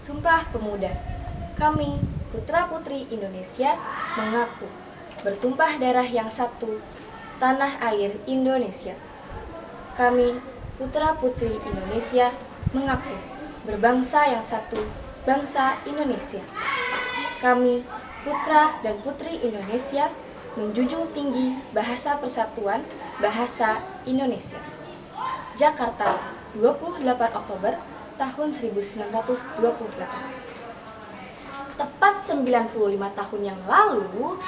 Sumpah Pemuda. Kami, putra-putri Indonesia, mengaku bertumpah darah yang satu, tanah air Indonesia. Kami, putra-putri Indonesia, mengaku berbangsa yang satu, bangsa Indonesia. Kami, putra dan putri Indonesia, menjunjung tinggi bahasa persatuan, bahasa Indonesia. Jakarta, 28 Oktober tahun 1928. Tepat 95 tahun yang lalu,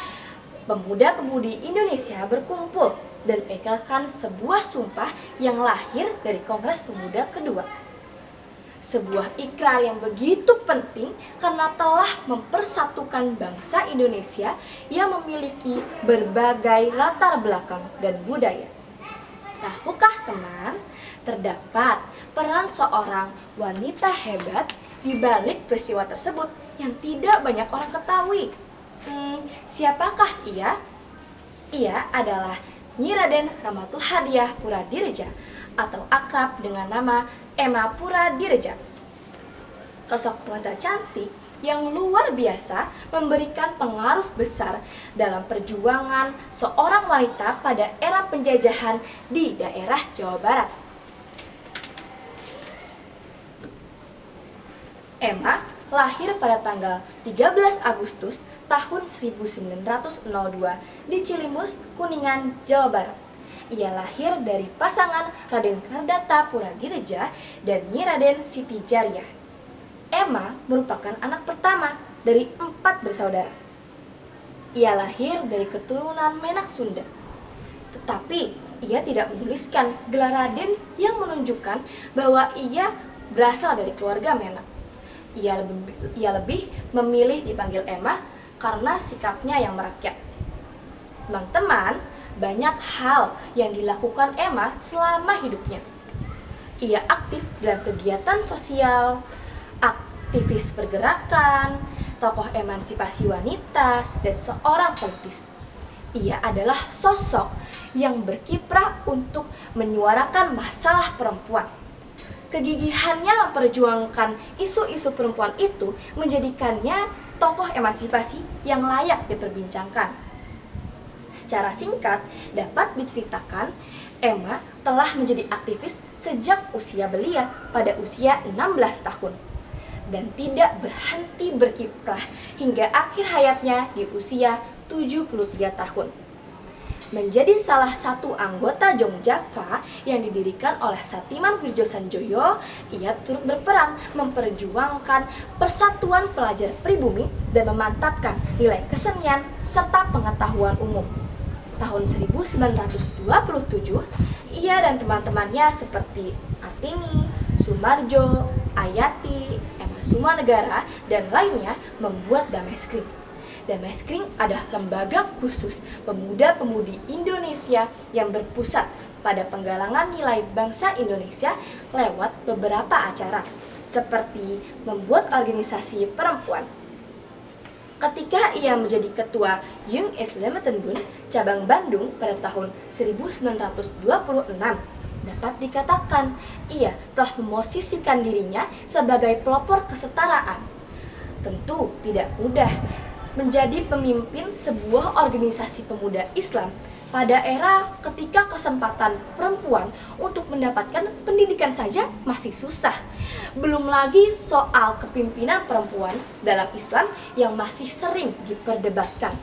pemuda-pemudi Indonesia berkumpul dan mengikrarkan sebuah sumpah yang lahir dari Kongres Pemuda kedua. Sebuah ikrar yang begitu penting karena telah mempersatukan bangsa Indonesia yang memiliki berbagai latar belakang dan budaya. Tahukah teman, terdapat peran seorang wanita hebat di balik peristiwa tersebut yang tidak banyak orang ketahui. Siapakah ia? Ia adalah Nyi Raden Ramatul Hadiah Puradireja atau akrab dengan nama Emma Puradireja. Sosok wanita cantik yang luar biasa memberikan pengaruh besar dalam perjuangan seorang wanita pada era penjajahan di daerah Jawa Barat. Emma lahir pada tanggal 13 Agustus tahun 1902 di Cilimus, Kuningan, Jawa Barat. Ia lahir dari pasangan Raden Kardata Puradireja dan Nyi Raden Siti Jariah. Emma merupakan anak pertama dari 4 bersaudara. Ia lahir dari keturunan Menak Sunda. Tetapi ia tidak menuliskan gelar Raden yang menunjukkan bahwa ia berasal dari keluarga Menak. Ia lebih memilih dipanggil Emma karena sikapnya yang merakyat. Teman-teman, banyak hal yang dilakukan Emma selama hidupnya. Ia aktif dalam kegiatan sosial, aktivis pergerakan, tokoh emansipasi wanita, dan seorang politis. Ia adalah sosok yang berkiprah untuk menyuarakan masalah perempuan. Kegigihannya memperjuangkan isu-isu perempuan itu menjadikannya tokoh emansipasi yang layak diperbincangkan. Secara singkat, dapat diceritakan, Emma telah menjadi aktivis sejak usia belia pada usia 16 tahun dan tidak berhenti berkiprah hingga akhir hayatnya di usia 73 tahun. Menjadi salah satu anggota Jong Java yang didirikan oleh Satiman Widjosanjoyo, ia turut berperan memperjuangkan persatuan pelajar pribumi dan memantapkan nilai kesenian serta pengetahuan umum. Tahun 1927, ia dan teman-temannya seperti Artini, Sumarjo, Ayati, Emma Sumanegara, dan lainnya membuat Dameskring. Dameskring adalah lembaga khusus pemuda-pemudi Indonesia yang berpusat pada penggalangan nilai bangsa Indonesia lewat beberapa acara, seperti membuat organisasi perempuan. Ketika ia menjadi ketua Young Islamitenbund cabang Bandung pada tahun 1926, dapat dikatakan ia telah memosisikan dirinya sebagai pelopor kesetaraan. Tentu tidak mudah menjadi pemimpin sebuah organisasi pemuda Islam pada era ketika kesempatan perempuan untuk mendapatkan pendidikan saja masih susah. Belum lagi soal kepemimpinan perempuan dalam Islam yang masih sering diperdebatkan.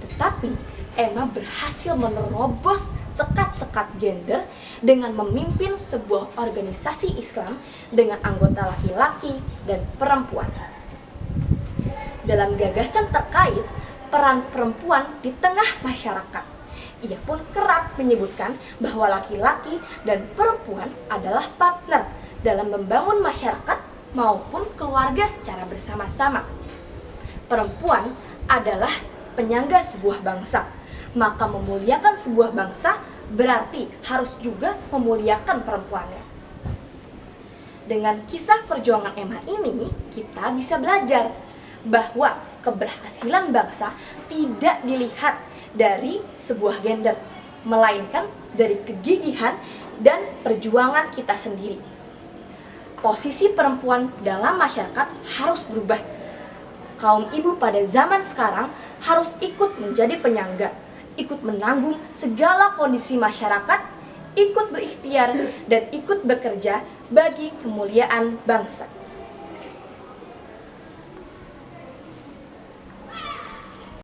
Tetapi Emma berhasil menerobos sekat-sekat gender dengan memimpin sebuah organisasi Islam dengan anggota laki-laki dan perempuan. Dalam gagasan terkait peran perempuan di tengah masyarakat, ia pun kerap menyebutkan bahwa laki-laki dan perempuan adalah partner dalam membangun masyarakat maupun keluarga secara bersama-sama. Perempuan adalah penyangga sebuah bangsa, maka memuliakan sebuah bangsa berarti harus juga memuliakan perempuannya. Dengan kisah perjuangan Emma ini, kita bisa belajar bahwa keberhasilan bangsa tidak dilihat dari sebuah gender, melainkan dari kegigihan dan perjuangan kita sendiri. posisi perempuan dalam masyarakat harus berubah. Kaum ibu pada zaman sekarang harus ikut menjadi penyangga, ikut menanggung segala kondisi masyarakat, ikut berikhtiar, dan ikut bekerja bagi kemuliaan bangsa.